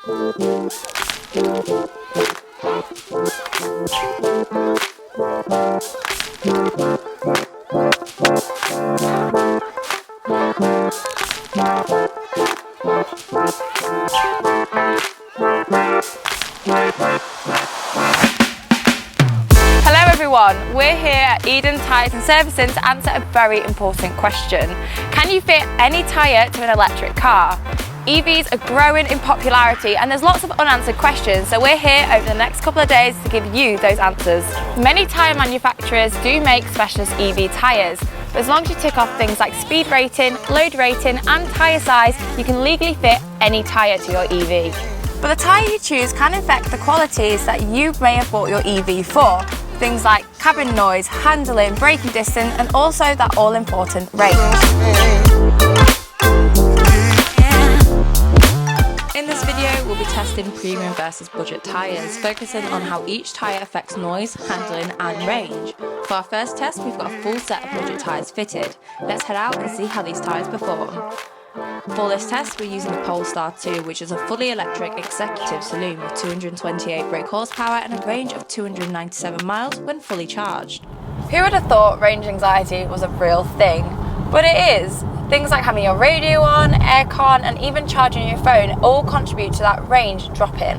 Everyone, we're here at Eden Tyres and Servicing to answer a very important question. Can you fit any tyre to an electric car? EVs are growing in popularity and there's lots of unanswered questions, so we're here over the next couple of days to give you those answers. Many tyre manufacturers do make specialist EV tyres, but as long as you tick off things like speed rating, load rating and tyre size, you can legally fit any tyre to your EV. But the tyre you choose can affect the qualities that you may have bought your EV for. Things like cabin noise, handling, braking distance and also that all-important range. In this video we'll be testing premium versus budget tyres, focusing on how each tyre affects noise, handling and range. For our first test we've got a full set of budget tyres fitted. Let's head out and see how these tyres perform. For this test we're using the Polestar 2, which is a fully electric executive saloon with 228 brake horsepower and a range of 297 miles when fully charged. Who would have thought range anxiety was a real thing? But it is. Things like having your radio on, aircon and even charging your phone all contribute to that range dropping.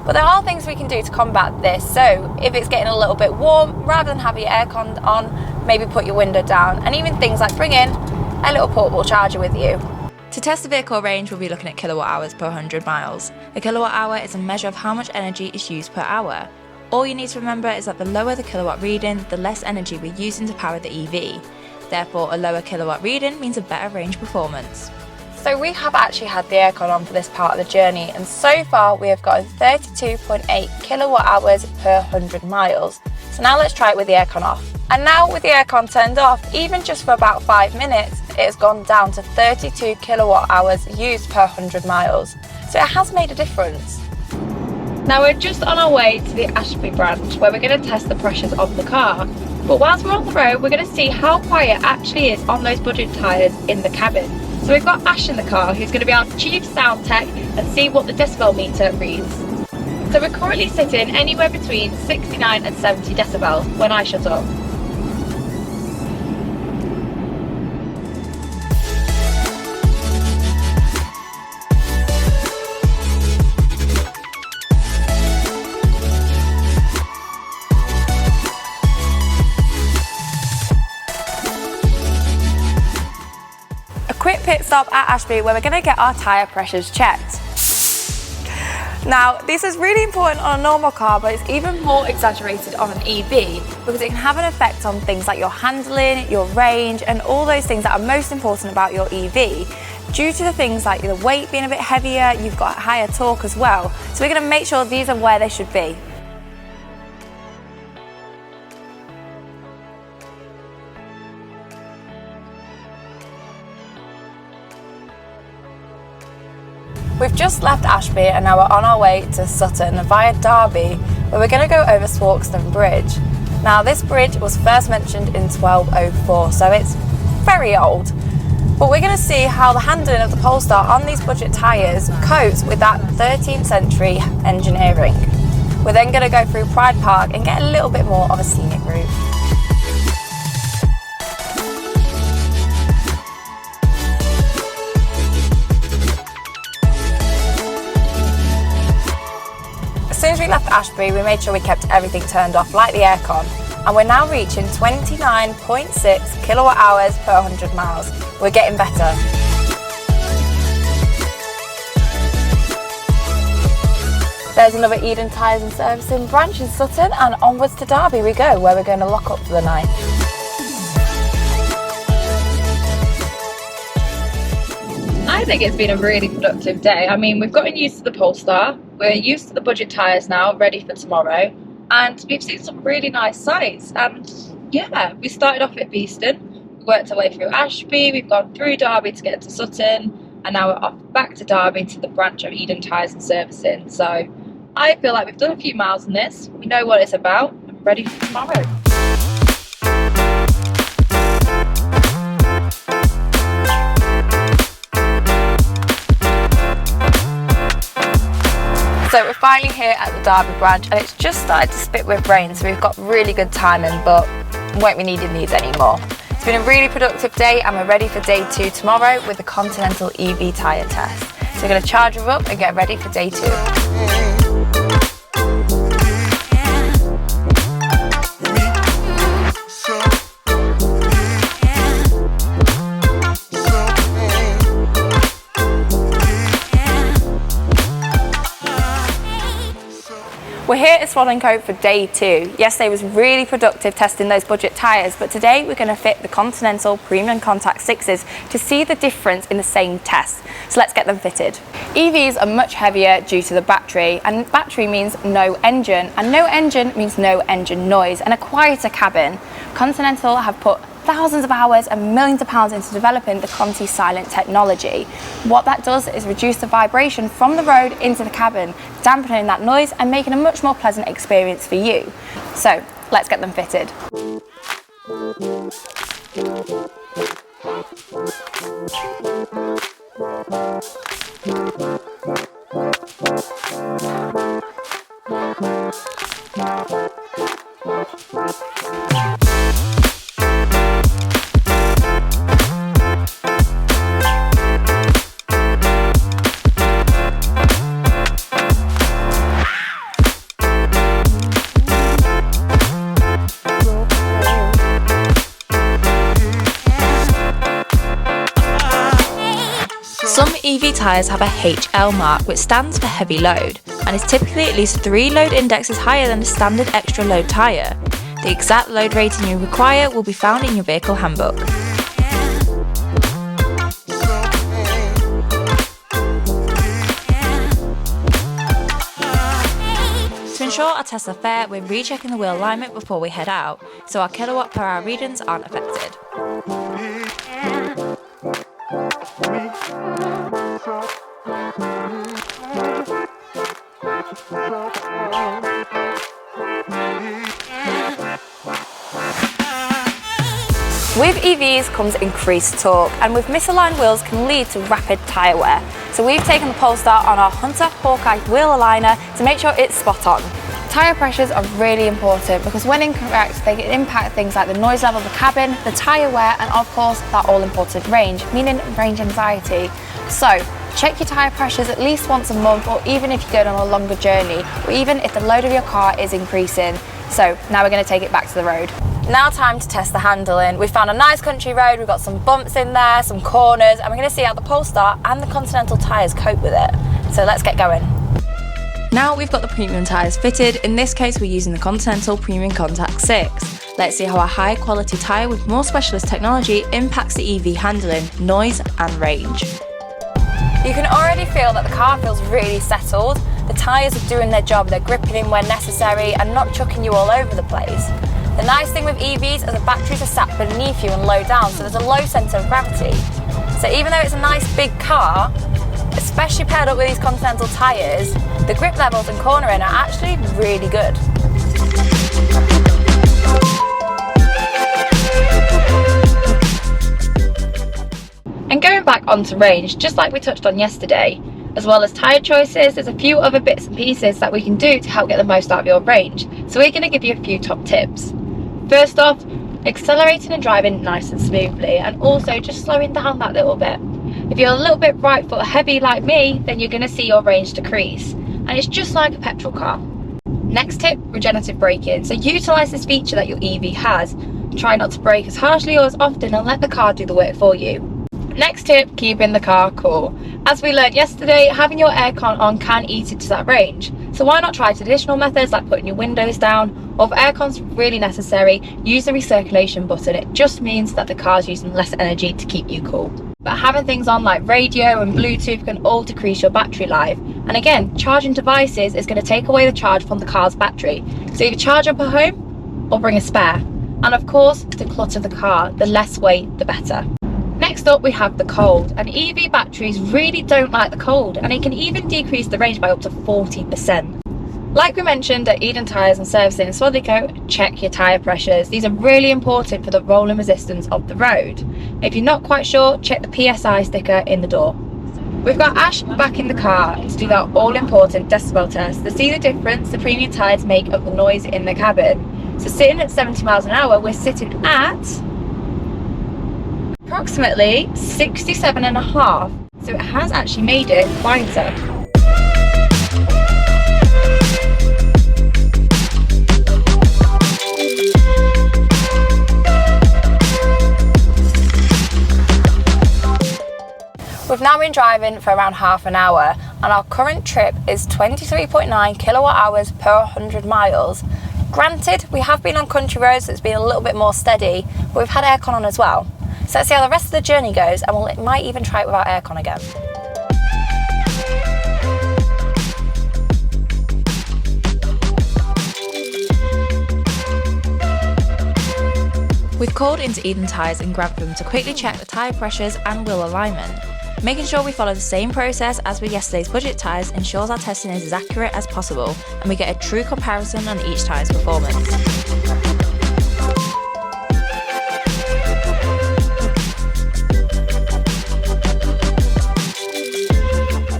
But there are things we can do to combat this, so if it's getting a little bit warm, rather than have your aircon on, maybe put your window down, and even things like bring in a little portable charger with you. To test the vehicle range, we'll be looking at kilowatt hours per 100 miles. A kilowatt hour is a measure of how much energy is used per hour. All you need to remember is that the lower the kilowatt reading, the less energy we're using to power the EV. Therefore, a lower kilowatt reading means a better range performance. So we have actually had the aircon on for this part of the journey, and so far we have gotten 32.8 kilowatt hours per 100 miles. So now let's try it with the aircon off. And now with the aircon turned off, even just for about 5 minutes, it has gone down to 32 kilowatt hours used per 100 miles. So it has made a difference. Now we're just on our way to the Ashby branch where we're going to test the pressures of the car. But whilst we're on the road, we're going to see how quiet it actually is on those budget tyres in the cabin. So we've got Ash in the car who's going to be our chief sound tech and see what the decibel meter reads. So we're currently sitting anywhere between 69 and 70 decibels when I shut up. Quick pit stop at Ashby where we're going to get our tyre pressures checked. Now this is really important on a normal car, but it's even more exaggerated on an EV because it can have an effect on things like your handling, your range and all those things that are most important about your EV. Due to the things like the weight being a bit heavier, you've got higher torque as well. So we're going to make sure these are where they should be. We've just left Ashby and now we're on our way to Sutton via Derby, where we're going to go over Swarkston Bridge. Now this bridge was first mentioned in 1204, so it's very old. But we're going to see how the handling of the Polestar on these budget tyres copes with that 13th century engineering. We're then going to go through Pride Park and get a little bit more of a scenic route. As soon as we left Ashby, we made sure we kept everything turned off, like the aircon, and we're now reaching 29.6 kilowatt hours per 100 miles. We're getting better. There's another Eden Tyres and Servicing branch in Sutton, and onwards to Derby we go, where we're going to lock up for the night. I think it's been a really productive day. I mean, we've gotten used to the Polestar, we're used to the budget tyres now, ready for tomorrow, and we've seen some really nice sights. And yeah, we started off at Beeston, we worked our way through Ashby, we've gone through Derby to get to Sutton, and now we're off back to Derby to the branch of Eden Tyres and Servicing. So I feel like we've done a few miles in this, we know what it's about, and ready for tomorrow. So we're finally here at the Derby branch and it's just started to spit with rain, so we've got really good timing, but won't be needing these anymore. It's been a really productive day and we're ready for day 2 tomorrow with the Continental EV tyre test. So we're going to charge her up and get ready for day 2. We're here at Swaddling Co for day 2. Yesterday was really productive testing those budget tyres, but today we're going to fit the Continental Premium Contact 6s to see the difference in the same test. So let's get them fitted. EVs are much heavier due to the battery, and battery means no engine, and no engine means no engine noise and a quieter cabin. Continental have put thousands of hours and millions of pounds into developing the Conti Silent technology. What that does is reduce the vibration from the road into the cabin, dampening that noise and making a much more pleasant experience for you. So let's get them fitted. Some EV tyres have a HL mark, which stands for heavy load, and is typically at least 3 load indexes higher than a standard extra load tyre. The exact load rating you require will be found in your vehicle handbook. To ensure our tests are fair, we're rechecking the wheel alignment before we head out, so our kilowatt per hour readings aren't affected. With EVs comes increased torque, and with misaligned wheels can lead to rapid tyre wear. So we've taken the Polestar on our Hunter Hawkeye wheel aligner to make sure it's spot on. Tyre pressures are really important because when incorrect they can impact things like the noise level of the cabin, the tyre wear and of course that all important range, meaning range anxiety. So check your tyre pressures at least once a month, or even if you're going on a longer journey, or even if the load of your car is increasing. So now we're going to take it back to the road. Now time to test the handling. We've found a nice country road, we've got some bumps in there, some corners, and we're going to see how the Polestar and the Continental tyres cope with it. So let's get going. Now we've got the premium tyres fitted. In this case we're using the Continental Premium Contact 6. Let's see how a high quality tyre with more specialist technology impacts the EV handling, noise and range. You can already feel that the car feels really settled. The tyres are doing their job, they're gripping in where necessary and not chucking you all over the place. The nice thing with EVs is the batteries are sat beneath you and low down, so there's a low centre of gravity. So even though it's a nice big car, especially paired up with these Continental tyres, the grip levels and cornering are actually really good. And going back onto range, just like we touched on yesterday, as well as tyre choices, there's a few other bits and pieces that we can do to help get the most out of your range. So we're going to give you a few top tips. First off, accelerating and driving nice and smoothly, and also just slowing down that little bit. If you're a little bit right foot heavy like me, then you're going to see your range decrease, and it's just like a petrol car. Next tip, regenerative braking. So utilise this feature that your EV has. Try not to brake as harshly or as often and let the car do the work for you. Next tip, keeping the car cool. As we learned yesterday, having your aircon on can eat into that range. So why not try traditional methods like putting your windows down, or if aircon's really necessary, use the recirculation button. It just means that the car's using less energy to keep you cool. But having things on like radio and Bluetooth can all decrease your battery life. And again, charging devices is going to take away the charge from the car's battery. So either charge up at home or bring a spare. And of course, declutter the car. The less weight, the better. Next up we have the cold, and EV batteries really don't like the cold, and it can even decrease the range by up to 40%. Like we mentioned at Eden Tyres and Servicing in Swaddling Co, check your tyre pressures. These are really important for the rolling resistance of the road. If you're not quite sure, check the PSI sticker in the door. We've got Ash back in the car to do that all-important decibel test to see the difference the premium tyres make of the noise in the cabin. So sitting at 70 miles an hour, we're sitting at approximately 67.5. So it has actually made it quieter. We've now been driving for around half an hour and our current trip is 23.9 kilowatt hours per 100 miles. Granted, we have been on country roads, so it's been a little bit more steady, but we've had aircon on as well. So let's see how the rest of the journey goes, and we might even try it without aircon again. We've called into Eden Tyres in Grantham to quickly check the tyre pressures and wheel alignment. Making sure we follow the same process as with yesterday's budget tyres ensures our testing is as accurate as possible and we get a true comparison on each tyre's performance.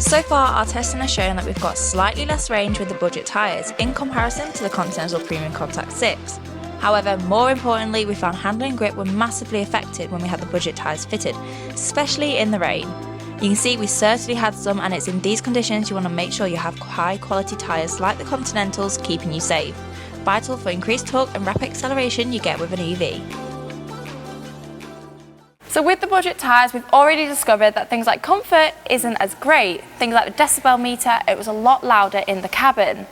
So far, our testing has shown that we've got slightly less range with the budget tyres in comparison to the Continental Premium Contact 6. However, more importantly, we found handling and grip were massively affected when we had the budget tyres fitted, especially in the rain. You can see we certainly had some, and it's in these conditions you want to make sure you have high quality tyres like the Continentals, keeping you safe. Vital for increased torque and rapid acceleration you get with an EV. So with the budget tyres, we've already discovered that things like comfort isn't as great. Things like the decibel meter, it was a lot louder in the cabin.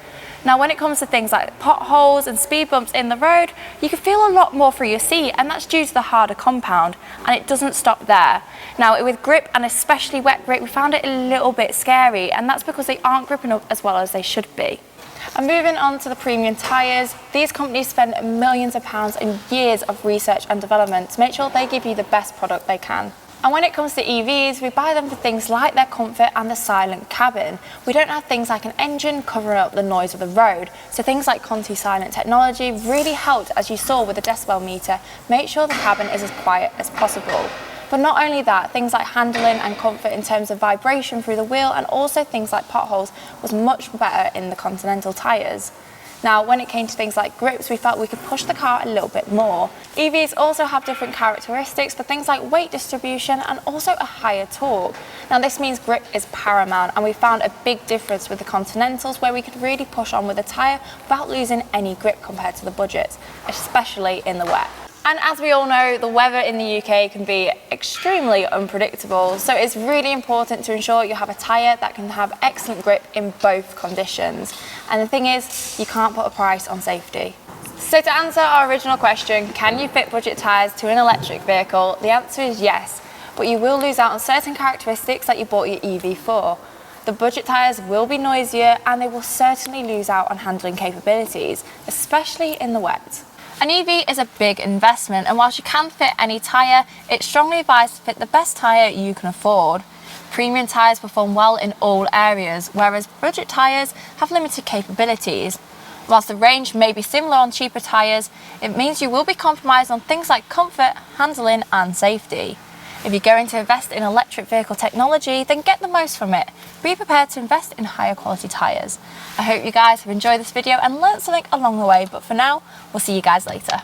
Now when it comes to things like potholes and speed bumps in the road, you can feel a lot more through your seat, and that's due to the harder compound, and it doesn't stop there. Now with grip, and especially wet grip, we found it a little bit scary, and that's because they aren't gripping up as well as they should be. And moving on to the premium tyres, these companies spend millions of pounds and years of research and development to make sure they give you the best product they can. And when it comes to EVs, we buy them for things like their comfort and the silent cabin. We don't have things like an engine covering up the noise of the road. So things like Conti Silent technology really helped, as you saw with the decibel meter, make sure the cabin is as quiet as possible. But not only that, things like handling and comfort in terms of vibration through the wheel, and also things like potholes, was much better in the Continental tyres. Now, when it came to things like grips, we felt we could push the car a little bit more. EVs also have different characteristics for things like weight distribution and also a higher torque. Now, this means grip is paramount, and we found a big difference with the Continentals where we could really push on with the tyre without losing any grip compared to the budgets, especially in the wet. And as we all know, the weather in the UK can be extremely unpredictable, so it's really important to ensure you have a tyre that can have excellent grip in both conditions. And the thing is, you can't put a price on safety. So to answer our original question, can you fit budget tyres to an electric vehicle? The answer is yes, but you will lose out on certain characteristics that you bought your EV for. The budget tyres will be noisier, and they will certainly lose out on handling capabilities, especially in the wet. An EV is a big investment, and whilst you can fit any tyre, it's strongly advised to fit the best tyre you can afford. Premium tyres perform well in all areas, whereas budget tyres have limited capabilities. Whilst the range may be similar on cheaper tyres, it means you will be compromised on things like comfort, handling and safety. If you're going to invest in electric vehicle technology, then get the most from it. Be prepared to invest in higher quality tyres. I hope you guys have enjoyed this video and learnt something along the way, but for now, we'll see you guys later.